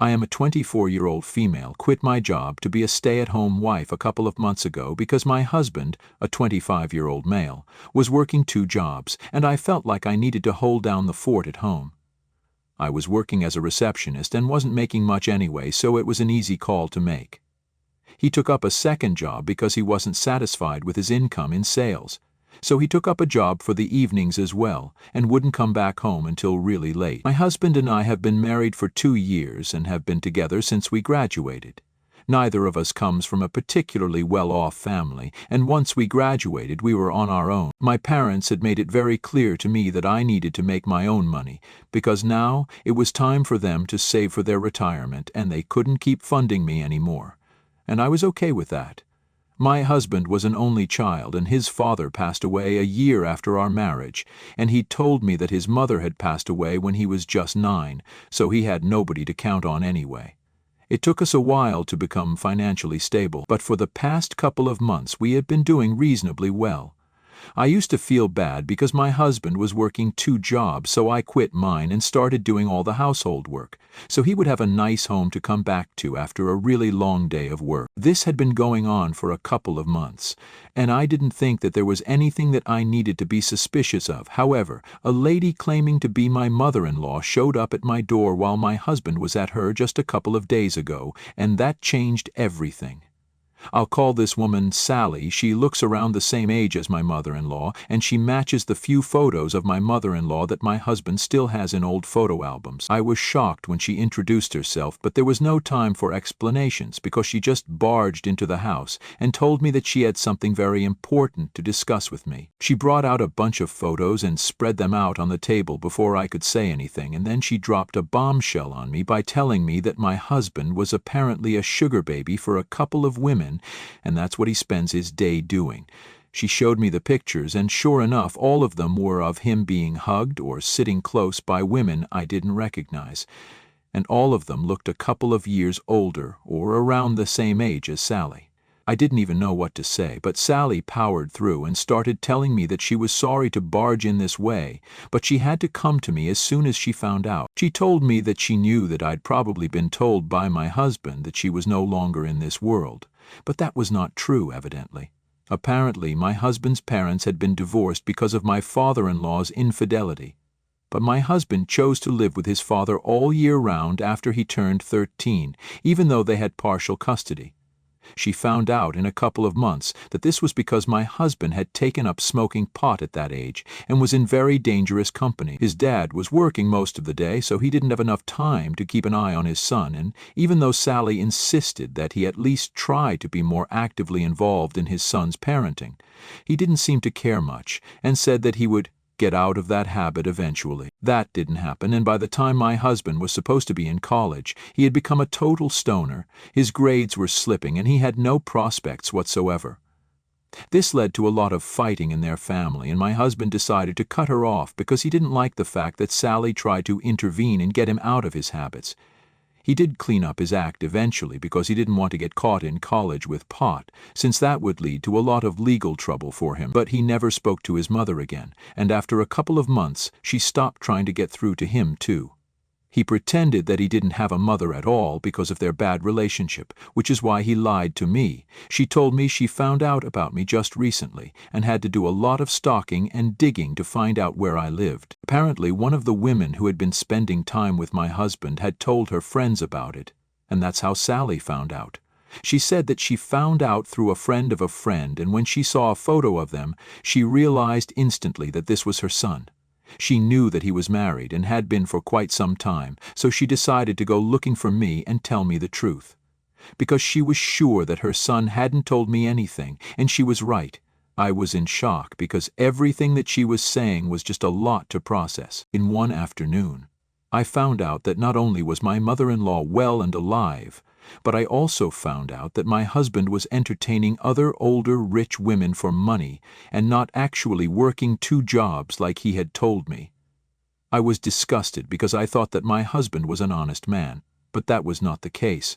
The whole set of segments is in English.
I am a 24-year-old female, quit my job to be a stay-at-home wife a couple of months ago because my husband, a 25-year-old male, was working two jobs, and I felt like I needed to hold down the fort at home. I was working as a receptionist and wasn't making much anyway, so it was an easy call to make. He took up a second job because he wasn't satisfied with his income in sales. So he took up a job for the evenings as well and wouldn't come back home until really late. My husband and I have been married for 2 years and have been together since we graduated. Neither of us comes from a particularly well-off family, and once we graduated, we were on our own. My parents had made it very clear to me that I needed to make my own money, because now it was time for them to save for their retirement and they couldn't keep funding me anymore. And I was okay with that. My husband was an only child, and his father passed away a year after our marriage, and he told me that his mother had passed away when he was just 9, so he had nobody to count on anyway. It took us a while to become financially stable, but for the past couple of months we had been doing reasonably well. I used to feel bad because my husband was working 2 jobs, so I quit mine and started doing all the household work, so he would have a nice home to come back to after a really long day of work. This had been going on for a couple of months, and I didn't think that there was anything that I needed to be suspicious of. However, a lady claiming to be my mother-in-law showed up at my door while my husband was at her just a couple of days ago, and that changed everything. I'll call this woman Sally. She looks around the same age as my mother-in-law, and she matches the few photos of my mother-in-law that my husband still has in old photo albums. I was shocked when she introduced herself, but there was no time for explanations because she just barged into the house and told me that she had something very important to discuss with me. She brought out a bunch of photos and spread them out on the table before I could say anything, and then she dropped a bombshell on me by telling me that my husband was apparently a sugar baby for a couple of women, and that's what he spends his day doing. She showed me the pictures, and sure enough, all of them were of him being hugged or sitting close by women I didn't recognize, and all of them looked a couple of years older or around the same age as Sally. I didn't even know what to say, but Sally powered through and started telling me that she was sorry to barge in this way, but she had to come to me as soon as she found out. She told me that she knew that I'd probably been told by my husband that she was no longer in this world, but that was not true, evidently. Apparently, my husband's parents had been divorced because of my father-in-law's infidelity, but my husband chose to live with his father all year round after he turned 13, even though they had partial custody. She found out in a couple of months that this was because my husband had taken up smoking pot at that age and was in very dangerous company. His dad was working most of the day, so he didn't have enough time to keep an eye on his son, and even though Sally insisted that he at least try to be more actively involved in his son's parenting, he didn't seem to care much and said that he would get out of that habit eventually. That didn't happen, and by the time my husband was supposed to be in college, he had become a total stoner. His grades were slipping, and he had no prospects whatsoever. This led to a lot of fighting in their family, and my husband decided to cut her off because he didn't like the fact that Sally tried to intervene and get him out of his habits. He did clean up his act eventually because he didn't want to get caught in college with pot, since that would lead to a lot of legal trouble for him. But he never spoke to his mother again, and after a couple of months, she stopped trying to get through to him too. He pretended that he didn't have a mother at all because of their bad relationship, which is why he lied to me. She told me she found out about me just recently and had to do a lot of stalking and digging to find out where I lived. Apparently, one of the women who had been spending time with my husband had told her friends about it, and that's how Sally found out. She said that she found out through a friend of a friend, and when she saw a photo of them, she realized instantly that this was her son. She knew that he was married and had been for quite some time, so she decided to go looking for me and tell me the truth. Because she was sure that her son hadn't told me anything, and she was right. I was in shock because everything that she was saying was just a lot to process. In one afternoon, I found out that not only was my mother-in-law well and alive, but I also found out that my husband was entertaining other older rich women for money and not actually working 2 jobs like he had told me. I was disgusted because I thought that my husband was an honest man, but that was not the case,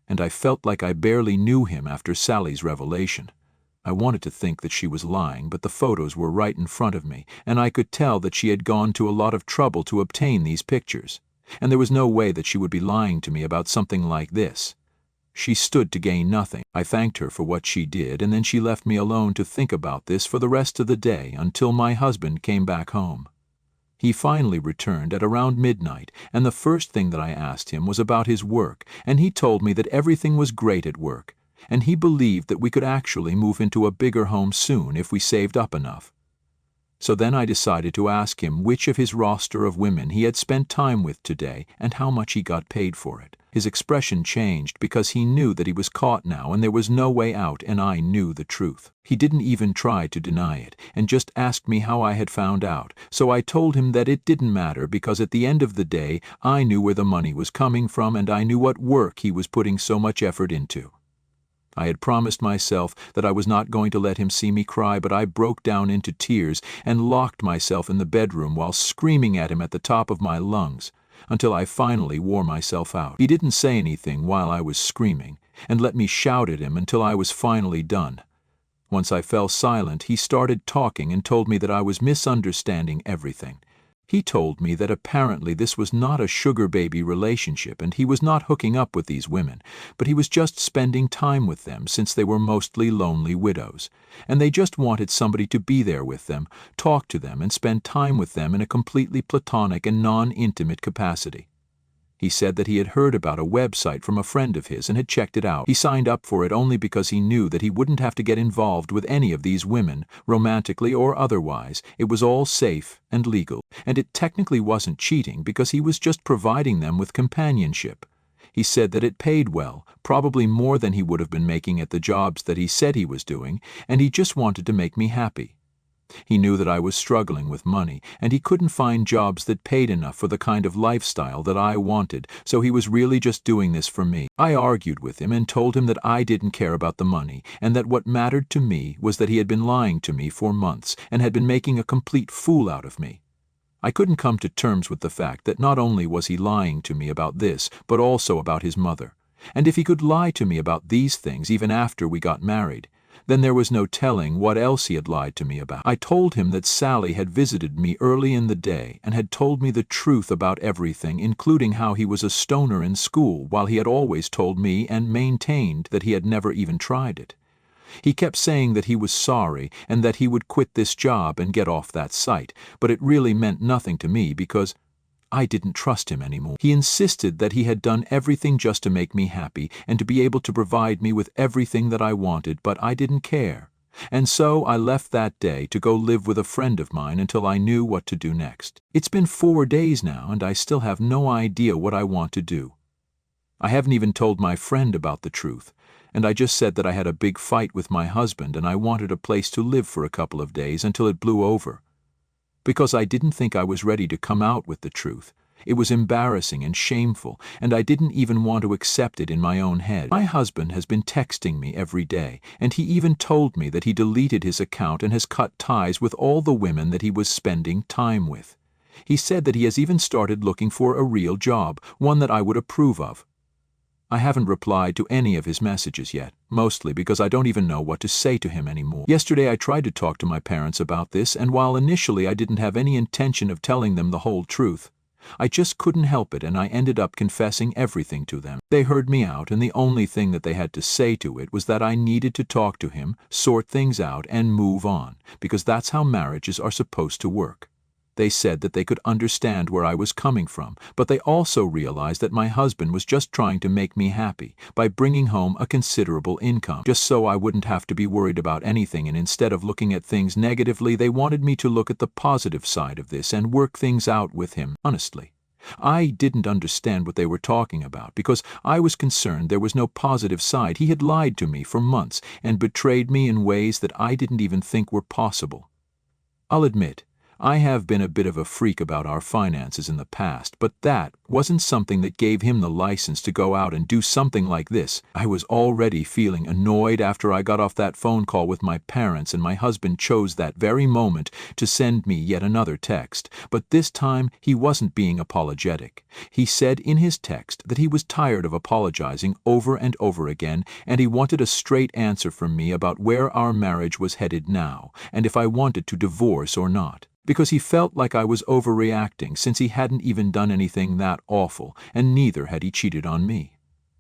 and I felt like I barely knew him after Sally's revelation. I wanted to think that she was lying, but the photos were right in front of me, and I could tell that she had gone to a lot of trouble to obtain these pictures. and there was no way that she would be lying to me about something like this. She stood to gain nothing. I thanked her for what she did, and then she left me alone to think about this for the rest of the day until my husband came back home. He finally returned at around midnight, and the first thing that I asked him was about his work, and he told me that everything was great at work, and he believed that we could actually move into a bigger home soon if we saved up enough. So then I decided to ask him which of his roster of women he had spent time with today and how much he got paid for it. His expression changed because he knew that he was caught now and there was no way out, and I knew the truth. He didn't even try to deny it and just asked me how I had found out, so I told him that it didn't matter because at the end of the day I knew where the money was coming from and I knew what work he was putting so much effort into. I had promised myself that I was not going to let him see me cry, but I broke down into tears and locked myself in the bedroom while screaming at him at the top of my lungs, until I finally wore myself out. He didn't say anything while I was screaming, and let me shout at him until I was finally done. Once I fell silent, he started talking and told me that I was misunderstanding everything. He told me that apparently this was not a sugar baby relationship and he was not hooking up with these women, but he was just spending time with them since they were mostly lonely widows, and they just wanted somebody to be there with them, talk to them, and spend time with them in a completely platonic and non-intimate capacity. He said that he had heard about a website from a friend of his and had checked it out. He signed up for it only because he knew that he wouldn't have to get involved with any of these women, romantically or otherwise. It was all safe and legal, and it technically wasn't cheating because he was just providing them with companionship. He said that it paid well, probably more than he would have been making at the jobs that he said he was doing, and he just wanted to make me happy. He knew that I was struggling with money, and he couldn't find jobs that paid enough for the kind of lifestyle that I wanted, so he was really just doing this for me. I argued with him and told him that I didn't care about the money, and that what mattered to me was that he had been lying to me for months and had been making a complete fool out of me. I couldn't come to terms with the fact that not only was he lying to me about this, but also about his mother. And if he could lie to me about these things even after we got married, then there was no telling what else he had lied to me about. I told him that Sally had visited me early in the day and had told me the truth about everything, including how he was a stoner in school, while he had always told me and maintained that he had never even tried it. He kept saying that he was sorry and that he would quit this job and get off that site, but it really meant nothing to me because I didn't trust him anymore. He insisted that he had done everything just to make me happy and to be able to provide me with everything that I wanted, but I didn't care. And so I left that day to go live with a friend of mine until I knew what to do next. It's been 4 days now, and I still have no idea what I want to do. I haven't even told my friend about the truth, and I just said that I had a big fight with my husband and I wanted a place to live for a couple of days until it blew over. Because I didn't think I was ready to come out with the truth. It was embarrassing and shameful, and I didn't even want to accept it in my own head. My husband has been texting me every day, and he even told me that he deleted his account and has cut ties with all the women that he was spending time with. He said that he has even started looking for a real job, one that I would approve of. I haven't replied to any of his messages yet, mostly because I don't even know what to say to him anymore. Yesterday I tried to talk to my parents about this, and while initially I didn't have any intention of telling them the whole truth, I just couldn't help it and I ended up confessing everything to them. They heard me out, and the only thing that they had to say to it was that I needed to talk to him, sort things out, and move on, because that's how marriages are supposed to work. They said that they could understand where I was coming from, but they also realized that my husband was just trying to make me happy by bringing home a considerable income, just so I wouldn't have to be worried about anything, and instead of looking at things negatively, they wanted me to look at the positive side of this and work things out with him, honestly. I didn't understand what they were talking about because I was concerned there was no positive side. He had lied to me for months and betrayed me in ways that I didn't even think were possible. I'll admit, I have been a bit of a freak about our finances in the past, but that wasn't something that gave him the license to go out and do something like this. I was already feeling annoyed after I got off that phone call with my parents, and my husband chose that very moment to send me yet another text. But this time he wasn't being apologetic. He said in his text that he was tired of apologizing over and over again, and he wanted a straight answer from me about where our marriage was headed now, and if I wanted to divorce or not. because he felt like I was overreacting since he hadn't even done anything that awful, and neither had he cheated on me.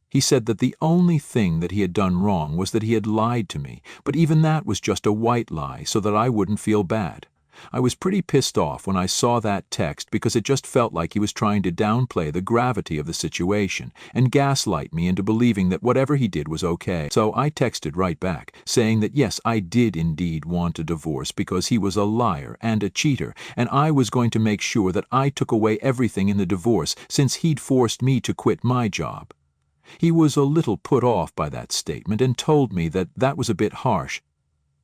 He said that the only thing that he had done wrong was that he had lied to me, but even that was just a white lie so that I wouldn't feel bad. I was pretty pissed off when I saw that text because it just felt like he was trying to downplay the gravity of the situation and gaslight me into believing that whatever he did was okay. So I texted right back, saying that yes, I did indeed want a divorce because he was a liar and a cheater, and I was going to make sure that I took away everything in the divorce since he'd forced me to quit my job. He was a little put off by that statement and told me that that was a bit harsh,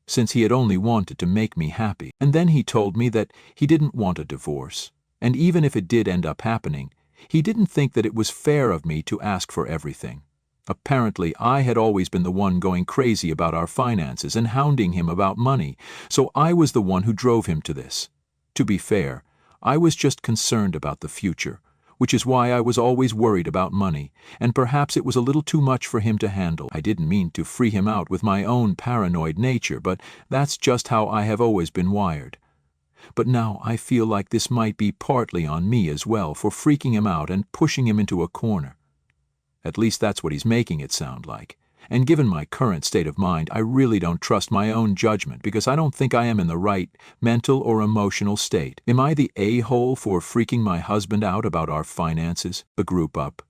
since he had only wanted to make me happy. And then he told me that he didn't want a divorce, and even if it did end up happening, he didn't think that it was fair of me to ask for everything. Apparently, I had always been the one going crazy about our finances and hounding him about money, so I was the one who drove him to this. To be fair, I was just concerned about the future, which is why I was always worried about money, and perhaps it was a little too much for him to handle. I didn't mean to free him out with my own paranoid nature, but that's just how I have always been wired. But now I feel like this might be partly on me as well for freaking him out and pushing him into a corner. At least that's what he's making it sound like. And given my current state of mind, I really don't trust my own judgment because I don't think I am in the right mental or emotional state. Am I the a-hole for freaking my husband out about our finances? The group up.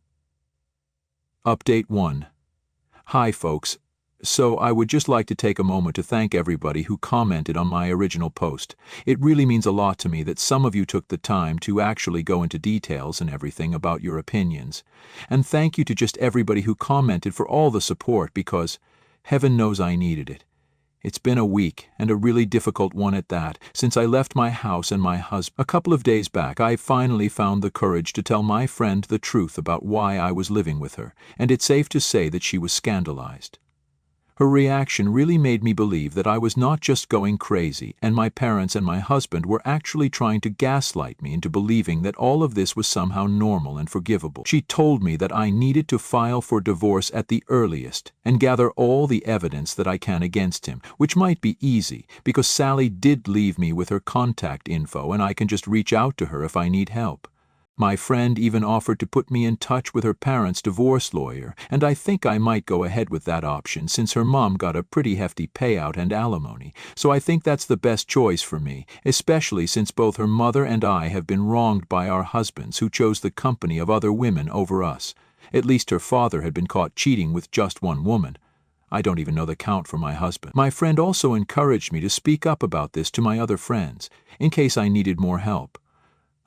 Update 1. Hi folks. So I would just like to take a moment to thank everybody who commented on my original post. It really means a lot to me that some of you took the time to actually go into details and everything about your opinions. And thank you to just everybody who commented for all the support because heaven knows I needed it. It's been a week, and a really difficult one at that, since I left my house and my husband. A couple of days back, I finally found the courage to tell my friend the truth about why I was living with her, and it's safe to say that she was scandalized. Her reaction really made me believe that I was not just going crazy, and my parents and my husband were actually trying to gaslight me into believing that all of this was somehow normal and forgivable. She told me that I needed to file for divorce at the earliest and gather all the evidence that I can against him, which might be easy because Sally did leave me with her contact info and I can just reach out to her if I need help. My friend even offered to put me in touch with her parents' divorce lawyer, and I think I might go ahead with that option since her mom got a pretty hefty payout and alimony, so I think that's the best choice for me, especially since both her mother and I have been wronged by our husbands who chose the company of other women over us. At least her father had been caught cheating with just one woman. I don't even know the count for my husband. My friend also encouraged me to speak up about this to my other friends, in case I needed more help.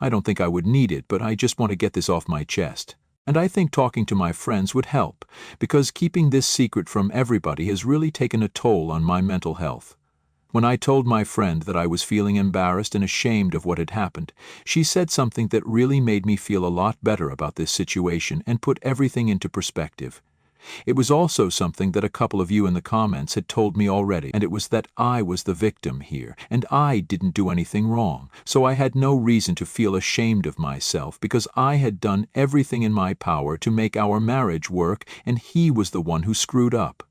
I don't think I would need it, but I just want to get this off my chest. And I think talking to my friends would help, because keeping this secret from everybody has really taken a toll on my mental health. When I told my friend that I was feeling embarrassed and ashamed of what had happened, she said something that really made me feel a lot better about this situation and put everything into perspective. It was also something that a couple of you in the comments had told me already, and it was that I was the victim here, and I didn't do anything wrong, so I had no reason to feel ashamed of myself because I had done everything in my power to make our marriage work, and he was the one who screwed up.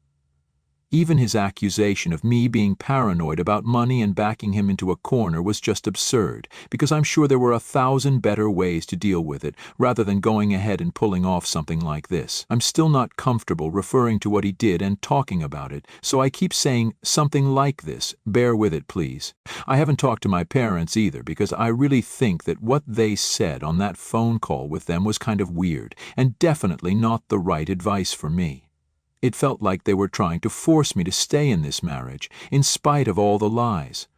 Even his accusation of me being paranoid about money and backing him into a corner was just absurd, because I'm sure there were 1,000 better ways to deal with it, rather than going ahead and pulling off something like this. I'm still not comfortable referring to what he did and talking about it, so I keep saying something like this. Bear with it, please. I haven't talked to my parents either, because I really think that what they said on that phone call with them was kind of weird, and definitely not the right advice for me. It felt like they were trying to force me to stay in this marriage, in spite of all the lies.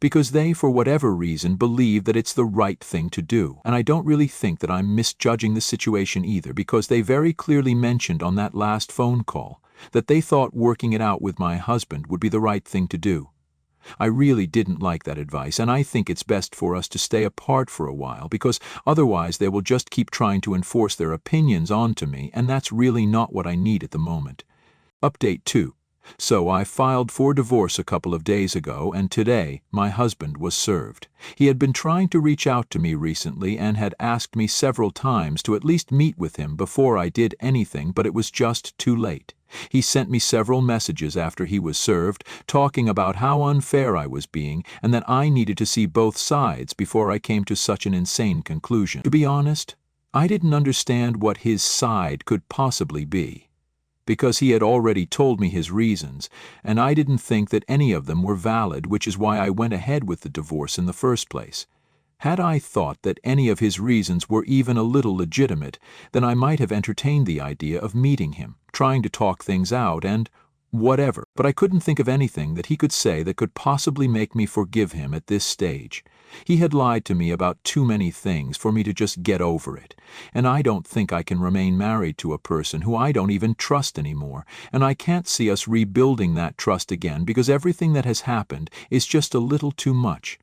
Because they, for whatever reason, believe that it's the right thing to do. And I don't really think that I'm misjudging the situation either, because they very clearly mentioned on that last phone call that they thought working it out with my husband would be the right thing to do. I really didn't like that advice, and I think it's best for us to stay apart for a while, because otherwise they will just keep trying to enforce their opinions onto me, and that's really not what I need at the moment. Update 2. So I filed for divorce a couple of days ago, and today my husband was served. He had been trying to reach out to me recently and had asked me several times to at least meet with him before I did anything, but it was just too late. He sent me several messages after he was served, talking about how unfair I was being and that I needed to see both sides before I came to such an insane conclusion. To be honest, I didn't understand what his side could possibly be, because he had already told me his reasons, and I didn't think that any of them were valid, which is why I went ahead with the divorce in the first place. Had I thought that any of his reasons were even a little legitimate, then I might have entertained the idea of meeting him, trying to talk things out, and whatever. But I couldn't think of anything that he could say that could possibly make me forgive him at this stage. He had lied to me about too many things for me to just get over it, and I don't think I can remain married to a person who I don't even trust anymore, and I can't see us rebuilding that trust again because everything that has happened is just a little too much.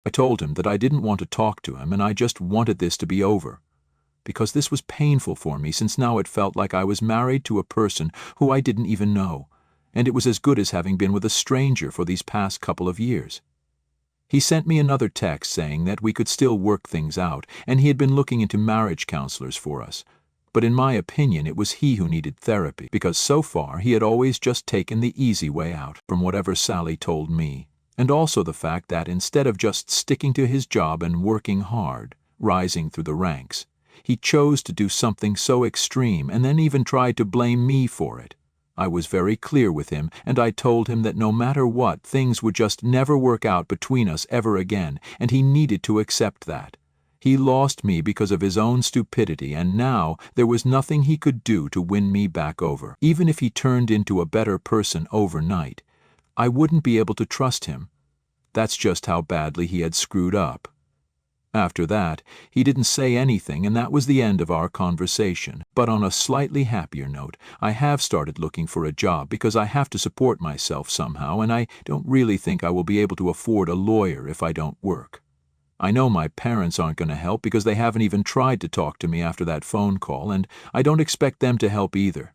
I told him that I didn't want to talk to him and I just wanted this to be over, because this was painful for me since now it felt like I was married to a person who I didn't even know, and it was as good as having been with a stranger for these past couple of years. He sent me another text saying that we could still work things out, and he had been looking into marriage counselors for us. But in my opinion, it was he who needed therapy, because so far he had always just taken the easy way out, from whatever Sally told me. And also the fact that instead of just sticking to his job and working hard, rising through the ranks, he chose to do something so extreme and then even tried to blame me for it. I was very clear with him, and I told him that no matter what, things would just never work out between us ever again, and he needed to accept that. He lost me because of his own stupidity, and now there was nothing he could do to win me back over. Even if he turned into a better person overnight, I wouldn't be able to trust him. That's just how badly he had screwed up. After that, he didn't say anything, and that was the end of our conversation. But on a slightly happier note, I have started looking for a job because I have to support myself somehow, and I don't really think I will be able to afford a lawyer if I don't work. I know my parents aren't going to help because they haven't even tried to talk to me after that phone call, and I don't expect them to help either.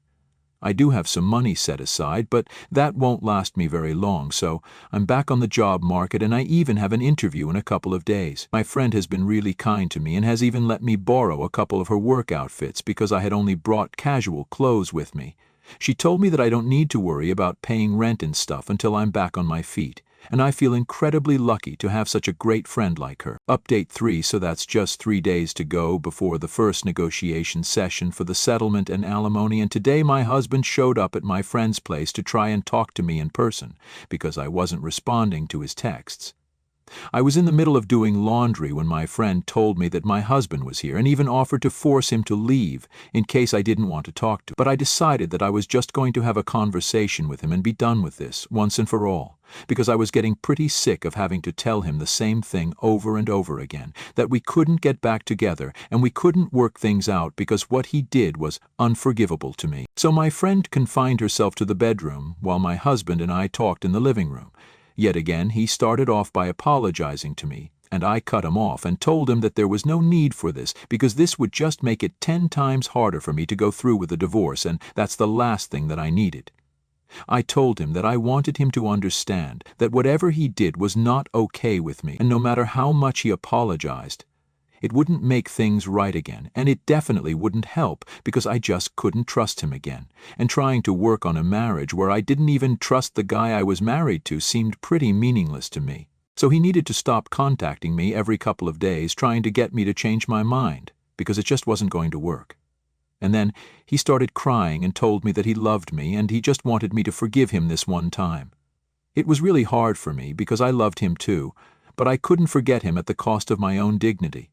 I do have some money set aside, but that won't last me very long, so I'm back on the job market, and I even have an interview in a couple of days. My friend has been really kind to me and has even let me borrow a couple of her work outfits because I had only brought casual clothes with me. She told me that I don't need to worry about paying rent and stuff until I'm back on my feet, and I feel incredibly lucky to have such a great friend like her. Update 3, so that's just 3 days to go before the first negotiation session for the settlement and alimony, and today my husband showed up at my friend's place to try and talk to me in person because I wasn't responding to his texts. I was in the middle of doing laundry when my friend told me that my husband was here and even offered to force him to leave in case I didn't want to talk to him. But I decided that I was just going to have a conversation with him and be done with this once and for all, because I was getting pretty sick of having to tell him the same thing over and over again, that we couldn't get back together and we couldn't work things out because what he did was unforgivable to me. So my friend confined herself to the bedroom while my husband and I talked in the living room. Yet again, he started off by apologizing to me, and I cut him off and told him that there was no need for this because this would just make it 10 times harder for me to go through with the divorce, and that's the last thing that I needed. I told him that I wanted him to understand that whatever he did was not okay with me, and no matter how much he apologized, it wouldn't make things right again, and it definitely wouldn't help because I just couldn't trust him again, and trying to work on a marriage where I didn't even trust the guy I was married to seemed pretty meaningless to me. So he needed to stop contacting me every couple of days trying to get me to change my mind because it just wasn't going to work. And then he started crying and told me that he loved me and he just wanted me to forgive him this one time. It was really hard for me because I loved him too, but I couldn't forget him at the cost of my own dignity.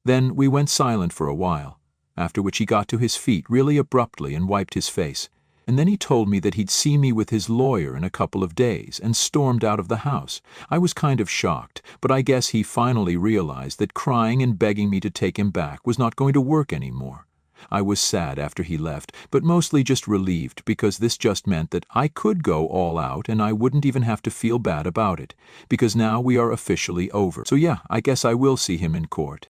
Then we went silent for a while, after which he got to his feet really abruptly and wiped his face, and then he told me that he'd see me with his lawyer in a couple of days and stormed out of the house. I was kind of shocked, but I guess he finally realized that crying and begging me to take him back was not going to work anymore. I was sad after he left, but mostly just relieved because this just meant that I could go all out and I wouldn't even have to feel bad about it, because now we are officially over. So yeah, I guess I will see him in court.